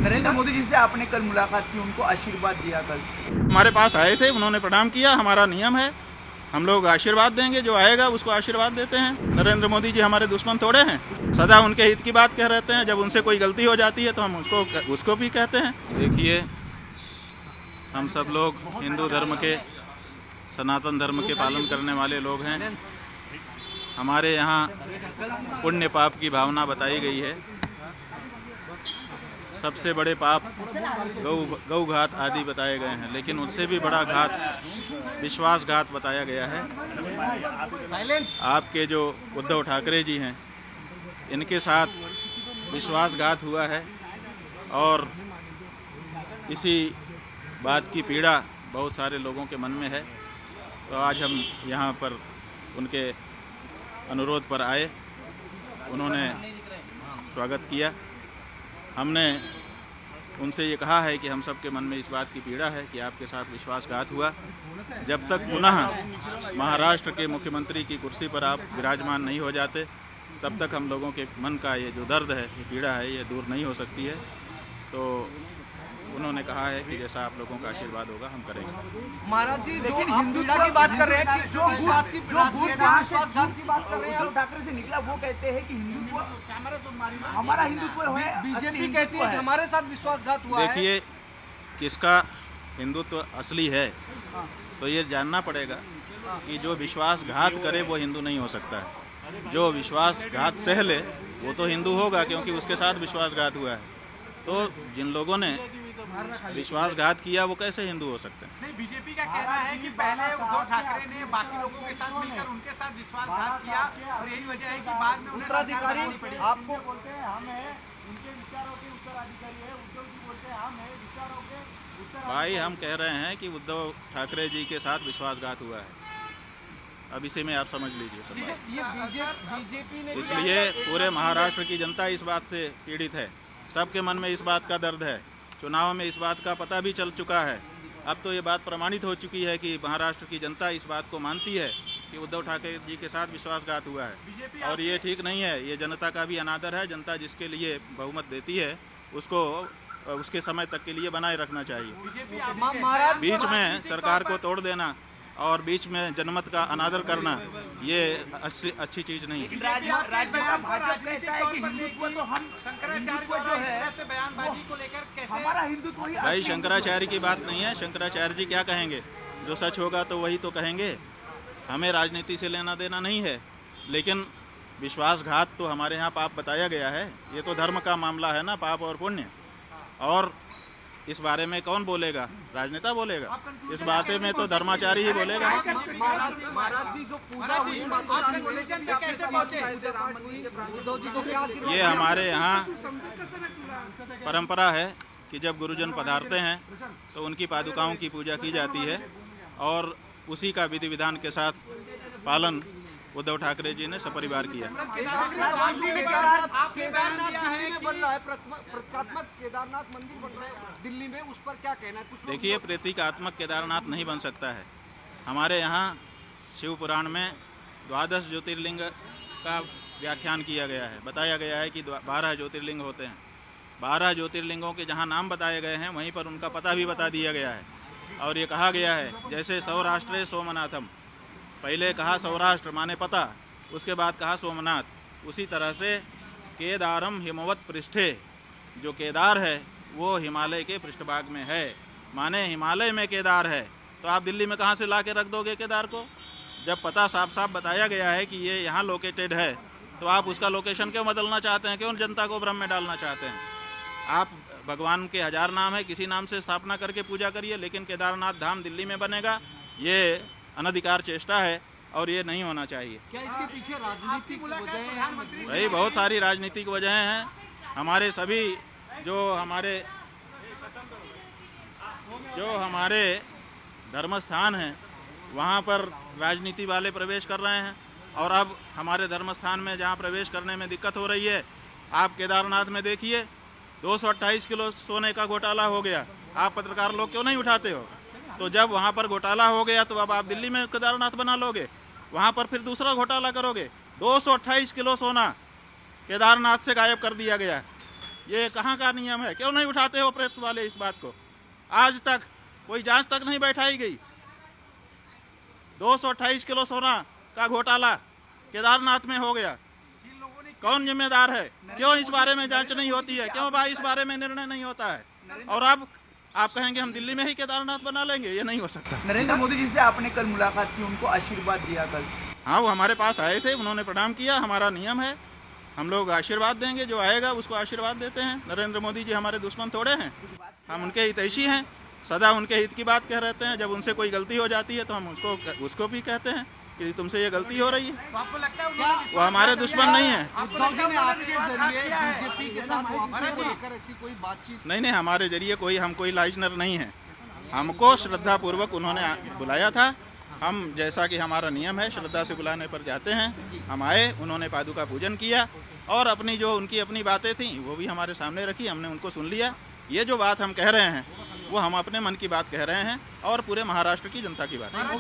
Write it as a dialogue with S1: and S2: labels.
S1: नरेंद्र मोदी जी से आपने कल मुलाकात की, उनको आशीर्वाद दिया कल।
S2: हमारे पास आए थे, उन्होंने प्रणाम किया। हमारा नियम है, हम लोग आशीर्वाद देंगे, जो आएगा उसको आशीर्वाद देते हैं। नरेंद्र मोदी जी हमारे दुश्मन थोड़े हैं, सदा उनके हित की बात कह रहते हैं। जब उनसे कोई गलती हो जाती है तो हम उसको भी कहते हैं। देखिए, हम सब लोग हिंदू धर्म के, सनातन धर्म के पालन करने वाले लोग हैं। हमारे यहाँ पुण्य पाप की भावना बताई गई है। सबसे बड़े पाप गौ घात आदि बताए गए हैं, लेकिन उससे भी बड़ा घात विश्वासघात बताया गया है। आपके जो उद्धव ठाकरे जी हैं, इनके साथ विश्वासघात हुआ है और इसी बात की पीड़ा बहुत सारे लोगों के मन में है। तो आज हम यहाँ पर उनके अनुरोध पर आए, उन्होंने स्वागत किया। हमने उनसे ये कहा है कि हम सब के मन में इस बात की पीड़ा है कि आपके साथ विश्वासघात हुआ। जब तक पुनः महाराष्ट्र के मुख्यमंत्री की कुर्सी पर आप विराजमान नहीं हो जाते, तब तक हम लोगों के मन का ये जो दर्द है, ये पीड़ा है, ये दूर नहीं हो सकती है। तो उन्होंने कहा है कि जैसा आप लोगों का आशीर्वाद होगा हम करेंगे।
S1: महाराज जी, लेकिन हिंदुत्व की बात कर रहे हैं, जो विश्वासघात की बात कर रहे हैं, उद्धव ठाकरे से निकला, वो कहते हैं कि हिंदुत्व हमारा हिंदुत्व है। बीजेपी कहती है कि हमारे साथ विश्वासघात हुआ है।
S2: देखिए, किसका हिंदुत्व असली है तो ये जानना पड़ेगा कि जो विश्वासघात करे वो हिंदू नहीं हो सकता है। जो विश्वासघात सह ले वो तो हिंदू होगा, क्योंकि उसके साथ विश्वासघात हुआ है। तो जिन लोगों ने विश्वासघात किया वो कैसे हिंदू हो सकते हैं?
S3: नहीं, बीजेपी का कहना है कि पहले उद्धव ठाकरे ने बाकी लोगों के साथ मिलकर उनके साथ विश्वासघात किया और यही वजह है कि बाद में
S1: उत्तराधिकारी
S3: आपको
S1: बोलते हैं हम हैं, उनके विचारों के उत्तराधिकारी है। उद्धव जी बोलते हैं हम हैं विचारों के उत्तराधिकारी।
S2: भाई, हम कह रहे हैं कि उद्धव ठाकरे जी के साथ विश्वासघात हुआ है। अब इसी में आप समझ लीजिए सब बात।
S1: ये बीजेपी ने
S2: इसलिए पूरे महाराष्ट्र की जनता इस बात से पीड़ित है। सबके मन में इस बात का दर्द है। चुनाव में इस बात का पता भी चल चुका है। अब तो ये बात प्रमाणित हो चुकी है कि महाराष्ट्र की जनता इस बात को मानती है कि उद्धव ठाकरे जी के साथ विश्वासघात हुआ है और ये ठीक नहीं है। ये जनता का भी अनादर है। जनता जिसके लिए बहुमत देती है उसको उसके समय तक के लिए बनाए रखना चाहिए। बीच में सरकार को तोड़ देना और बीच में जनमत का अनादर करना, ये अच्छी चीज़ नहीं है।
S1: राज्य का भाजपा कहता है कि हिंदुत्व तो हम
S3: शंकराचार्य जो है ऐसे बयानबाजी को लेकर कैसे
S1: हमारा हिंदुत्व ही
S2: भाई, शंकराचार्य की बात नहीं है। शंकराचार्य जी क्या कहेंगे? जो सच होगा तो वही तो कहेंगे। हमें राजनीति से लेना देना नहीं है, लेकिन विश्वासघात तो हमारे यहाँ पाप बताया गया है। ये तो धर्म का मामला है ना, पाप और पुण्य। और इस बारे में कौन बोलेगा? राजनेता बोलेगा। इस बारे में तो धर्माचारी ही बोलेगा।
S1: महाराज जी, जो पूजा हुई उद्धव जी को क्या
S2: ये हमारे यहाँ परंपरा है कि जब गुरुजन पधारते हैं तो उनकी पादुकाओं की पूजा की जाती है और उसी का विधि विधान के साथ पालन उद्धव ठाकरे जी ने सपरिवार किया।
S1: केदारनाथ दिल्ली में बन रहा है, प्रतीकात्मक केदारनाथ मंदिर बन रहा है दिल्ली में, उस पर क्या कहना है? कुछ
S2: देखिए, प्रतीकात्मक केदारनाथ नहीं बन सकता है। हमारे यहाँ शिव पुराण में 12 ज्योतिर्लिंग का व्याख्यान किया गया है। बताया गया है कि 12 ज्योतिर्लिंग होते हैं। 12 ज्योतिर्लिंगों के जहाँ नाम बताए गए हैं वहीं पर उनका पता भी बता दिया गया है। और ये कहा गया है, जैसे सौराष्ट्रे सोमनाथम, पहले कहा सौराष्ट्र माने पता, उसके बाद कहा सोमनाथ। उसी तरह से केदारम हिमवत पृष्ठे, जो केदार है वो हिमालय के पृष्ठभाग में है, माने हिमालय में केदार है। तो आप दिल्ली में कहाँ से ला के रख दोगे केदार को? जब पता साफ साफ बताया गया है कि ये यहाँ लोकेटेड है, तो आप उसका लोकेशन क्यों बदलना चाहते हैं? क्यों जनता को भ्रम में डालना चाहते हैं? आप भगवान के 1000 नाम है, किसी नाम से स्थापना करके पूजा करिए, लेकिन केदारनाथ धाम दिल्ली में बनेगा, ये अनधिकार चेष्टा है और ये नहीं होना चाहिए।
S1: क्या इसके पीछे राजनीतिक वजह है?
S2: भाई, बहुत सारी राजनीतिक वजहें हैं। हमारे सभी जो हमारे धर्म स्थान हैं वहाँ पर राजनीति वाले प्रवेश कर रहे हैं और अब हमारे धर्म स्थान में जहाँ प्रवेश करने में दिक्कत हो रही है, आप केदारनाथ में देखिए 228 किलो सोने का घोटाला हो गया। आप पत्रकार लोग क्यों नहीं उठाते हो? तो जब वहाँ पर घोटाला हो गया तो अब आप दिल्ली में केदारनाथ बना लोगे, वहाँ पर फिर दूसरा घोटाला करोगे। 228 किलो सोना केदारनाथ से गायब कर दिया गया। ये कहाँ का नियम है? क्यों नहीं उठाते हो प्रेस वाले इस बात को? आज तक कोई जांच तक नहीं बैठाई गई। 228 किलो सोना का घोटाला केदारनाथ में हो गया, कौन जिम्मेदार है? क्यों इस बारे में जांच नहीं होती है? क्यों भाई इस बारे में निर्णय नहीं होता है? और अब आप कहेंगे हम दिल्ली में ही केदारनाथ बना लेंगे, ये नहीं हो सकता।
S1: नरेंद्र मोदी जी से आपने कल मुलाकात की, उनको आशीर्वाद दिया कल?
S2: हाँ, वो हमारे पास आए थे, उन्होंने प्रणाम किया। हमारा नियम है, हम लोग आशीर्वाद देंगे, जो आएगा उसको आशीर्वाद देते हैं। नरेंद्र मोदी जी हमारे दुश्मन थोड़े हैं, हम उनके हितैषी हैं, सदा उनके हित की बात कह रहते हैं। जब उनसे कोई गलती हो जाती है तो हम उसको भी कहते हैं कि तुमसे ये गलती हो रही है।
S3: तो आपको लगता है
S2: वो हमारे दुश्मन नहीं है।
S3: उद्धव जी ने आपके जरिए बीजेपी के साथ वापसी को लेकर ऐसी कोई बातचीत?
S2: नहीं, हमारे जरिए हम कोई लाइजनर नहीं है। हमको श्रद्धा पूर्वक उन्होंने बुलाया था। हम जैसा कि हमारा नियम है, श्रद्धा से बुलाने पर जाते हैं। हम आए, उन्होंने पादुका पूजन किया और अपनी जो उनकी अपनी बातें थी वो भी हमारे सामने रखी, हमने उनको सुन लिया। ये जो बात हम कह रहे हैं वो हम अपने मन की बात कह रहे हैं और पूरे महाराष्ट्र की जनता की बात है।